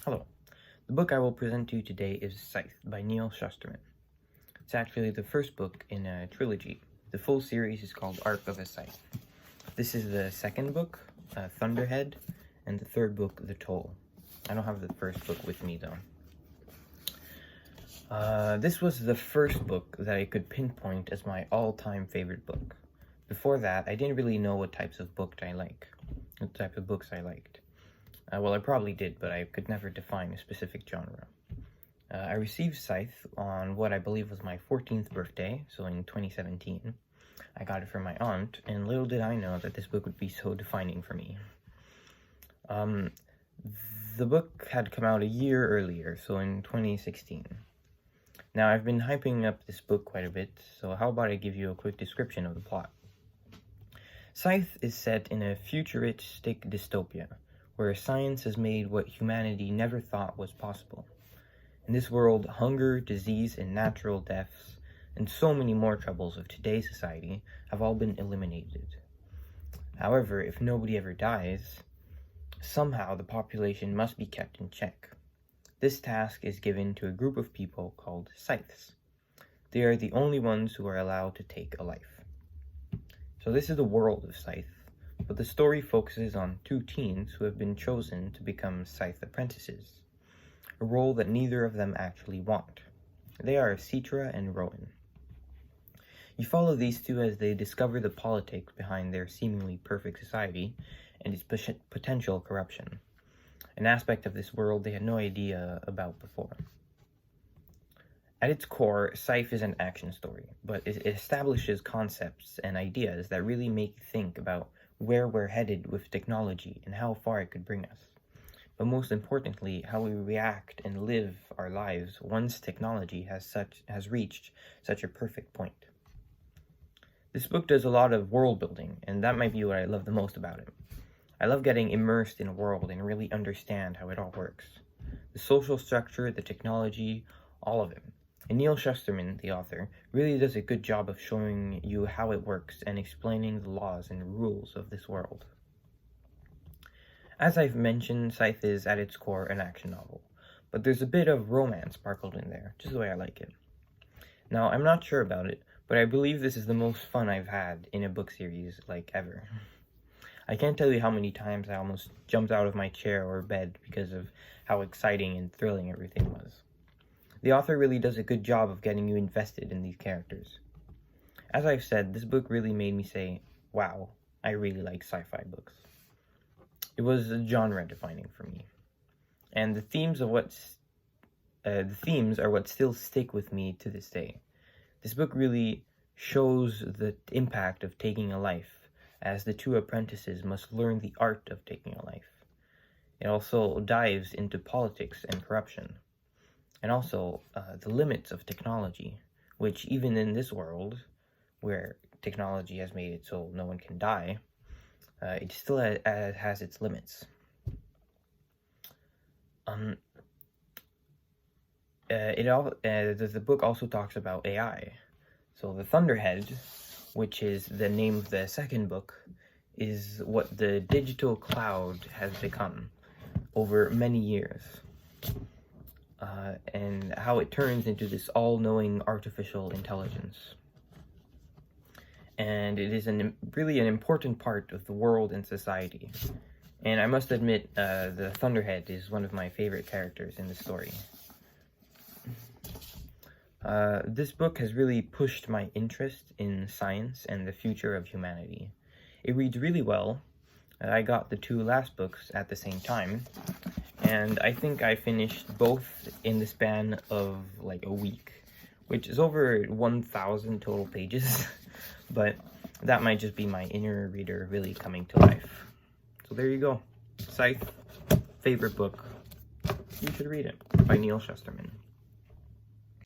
Hello. The book I will present to you today is Scythe by Neil Shusterman. It's actually the first book in a trilogy. The full series is called Arc of a Scythe. This is the second book, Thunderhead, and the third book, The Toll. I don't have the first book with me though. This was the first book that I could pinpoint as my all-time favorite book. Before that, I didn't really know what types of books I liked. Well, I probably did, but I could never define a specific genre. I received Scythe on what I believe was my 14th birthday, so in 2017. I got it from my aunt, and little did I know that this book would be so defining for me. The book had come out a year earlier, so in 2016. Now, I've been hyping up this book quite a bit, so how about I give you a quick description of the plot. Scythe is set in a futuristic dystopia, where science has made what humanity never thought was possible. In this world, hunger, disease, and natural deaths, and so many more troubles of today's society have all been eliminated. However, if nobody ever dies, somehow the population must be kept in check. This task is given to a group of people called Scythes. They are the only ones who are allowed to take a life. So this is the world of Scythe, but the story focuses on two teens who have been chosen to become Scythe apprentices, a role that neither of them actually want. They are Citra and Rowan. You follow these two as they discover the politics behind their seemingly perfect society and its potential corruption, an aspect of this world they had no idea about before. At its core, Scythe is an action story, but it establishes concepts and ideas that really make you think about where we're headed with technology and how far it could bring us. But most importantly, how we react and live our lives once technology has reached such a perfect point. This book does a lot of world building, and that might be what I love the most about it. I love getting immersed in a world and really understand how it all works. The social structure, the technology, all of it. And Neil Shusterman, the author, really does a good job of showing you how it works and explaining the laws and rules of this world. As I've mentioned, Scythe is at its core an action novel, but there's a bit of romance sparkled in there, just the way I like it. Now, I'm not sure about it, but I believe this is the most fun I've had in a book series, like, ever. I can't tell you how many times I almost jumped out of my chair or bed because of how exciting and thrilling everything was. The author really does a good job of getting you invested in these characters. As I've said, this book really made me say, wow, I really like sci-fi books. It was genre defining for me. And the themes are what still stick with me to this day. This book really shows the impact of taking a life, as the two apprentices must learn the art of taking a life. It also dives into politics and corruption, and also the limits of technology, which even in this world, where technology has made it so no one can die, it still has its limits. The book also talks about AI. So the Thunderhead, which is the name of the second book, is what the digital cloud has become over many years. And how it turns into this all-knowing artificial intelligence. And it is really an important part of the world and society. And I must admit, the Thunderhead is one of my favorite characters in the story. This book has really pushed my interest in science and the future of humanity. It reads really well. I got the two last books at the same time, and I think I finished both in the span of like a week, which is over 1,000 total pages, but that might just be my inner reader really coming to life. So there you go. Scythe, favorite book. You should read it, by Neil Shusterman.